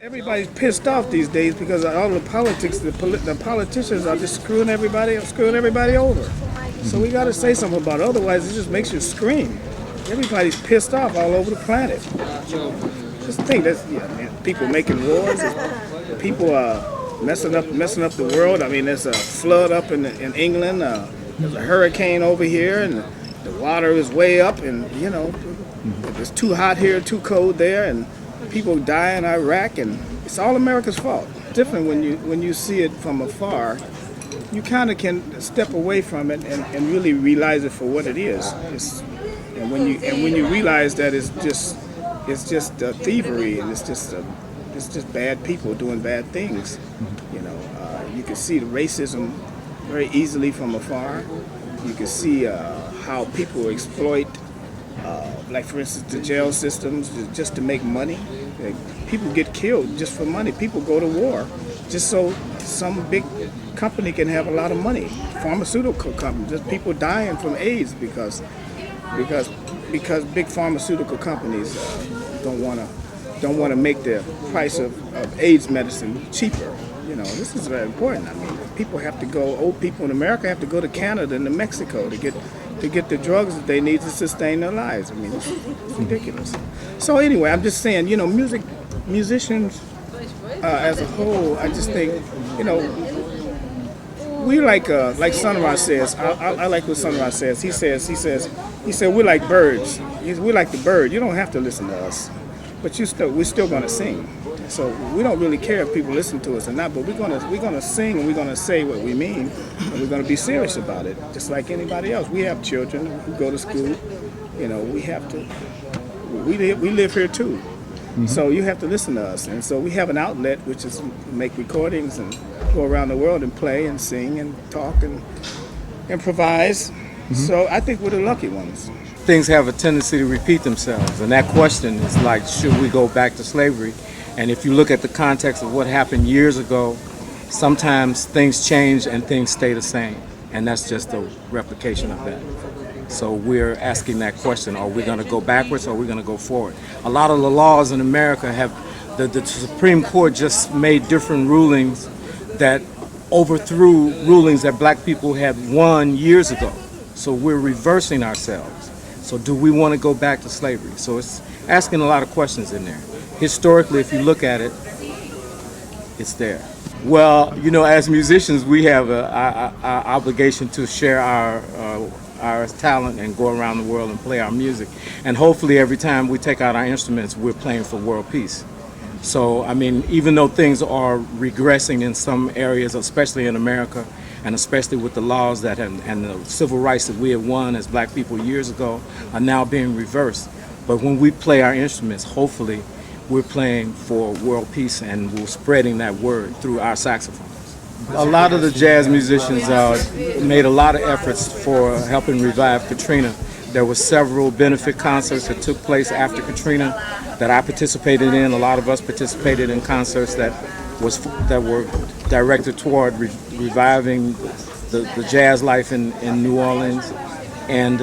Everybody's pissed off these days because of all the politics. The politicians are just screwing everybody over. So we got to say something about it. Otherwise, it just makes you scream. Everybody's pissed off all over the planet. Just think that's man, people making wars. People messing up the world. I mean, there's a flood up in England. There's a hurricane over here, and the water is way up. And it's too hot here, too cold there, and people die in Iraq, and it's all America's fault. Different when you see it from afar. You kind of can step away from it and really realize it for what it is. And when you realize that it's just thievery, and it's just bad people doing bad things. You can see the racism very easily from afar. You can see how people exploit, like for instance, the jail systems just to make money. People get killed just for money. People go to war just so some big company can have a lot of money. Pharmaceutical companies, just people dying from AIDS because big pharmaceutical companies don't want to make the price of AIDS medicine cheaper. This is very important. I mean, people have to go. Old people in America have to go to Canada and to Mexico to get the drugs that they need to sustain their lives. I mean, it's ridiculous. So anyway, I'm just saying, musicians as a whole, I just think, we like Sunrise says. I like what Sunrise says. He said we're like birds. We're like the bird. You don't have to listen to us, but we're still gonna sing. So we don't really care if people listen to us or not, but we're gonna sing, and we're gonna say what we mean, and we're gonna be serious about it, just like anybody else. We have children who go to school. We have to. We live here too. Mm-hmm. So you have to listen to us, and so we have an outlet, which is make recordings and go around the world and play and sing and talk and improvise. Mm-hmm. So I think we're the lucky ones. Things have a tendency to repeat themselves, and that question is like, should we go back to slavery? And if you look at the context of what happened years ago, sometimes things change and things stay the same, and that's just a replication of that. So we're asking that question: are we going to go backwards, or are we going to go forward? A lot of the laws in America have, the Supreme Court just made different rulings that overthrew rulings that black people had won years ago. So we're reversing ourselves. So do we want to go back to slavery? So it's asking a lot of questions in there. Historically, if you look at it, it's there. Well, as musicians, we have our obligation to share our talent and go around the world and play our music. And hopefully every time we take out our instruments, we're playing for world peace. So, I mean, even though things are regressing in some areas, especially in America, and especially with the laws and the civil rights that we have won as black people years ago are now being reversed. But when we play our instruments, hopefully we're playing for world peace, and we're spreading that word through our saxophones. A lot of the jazz musicians made a lot of efforts for helping revive Katrina. There were several benefit concerts that took place after Katrina that I participated in. A lot of us participated in concerts that were directed toward reviving the jazz life in New Orleans. And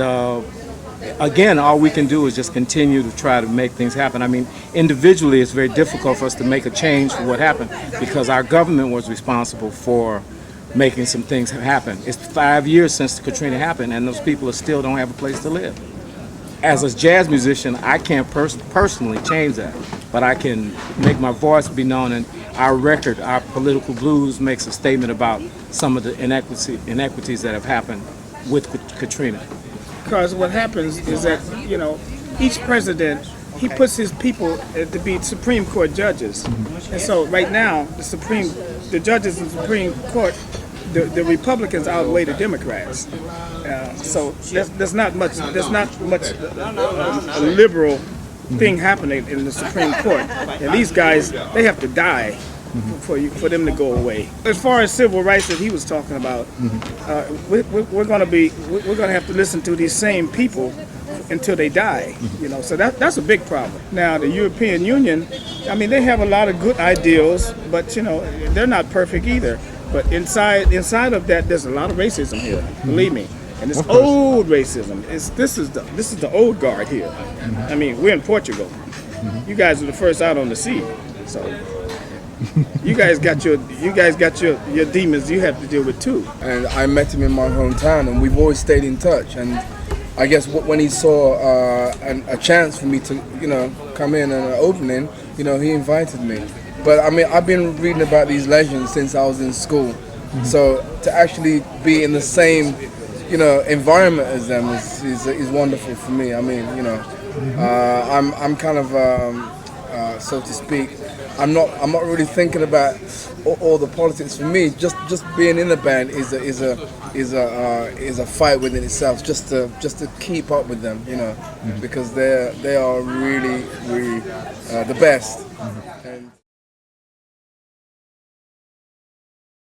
again, all we can do is just continue to try to make things happen. I mean, individually, it's very difficult for us to make a change for what happened because our government was responsible for making some things happen. It's 5 years since Katrina happened, and those people still don't have a place to live. As a jazz musician, I can't personally change that, but I can make my voice be known, and our record, our Political Blues, makes a statement about some of the inequities that have happened with Katrina. Because what happens is that, each president, he puts his people to be Supreme Court judges. And so right now, the judges of the Supreme Court, the Republicans outweigh the Democrats. So there's not much a liberal thing happening in the Supreme Court. And these guys, they have to die for them to go away. As far as civil rights that he was talking about, we're going to have to listen to these same people until they die. So that's a big problem. Now the European Union, I mean, they have a lot of good ideals, but they're not perfect either. But inside of that, there's a lot of racism here. Believe me. And it's old racism. This is the old guard here. I mean, we're in Portugal. You guys are the first out on the sea. So You guys got your demons you have to deal with too. And I met him in my hometown, and we've always stayed in touch. And I guess when he saw a chance for me to, come in and an opening, he invited me. But I mean, I've been reading about these legends since I was in school. So to actually be in the same, environment as them is wonderful for me. I mean, I'm kind of, so to speak, I'm not really thinking about all the politics. For me, just being in the band is a fight within itself. Just to keep up with them, because they are really the best. And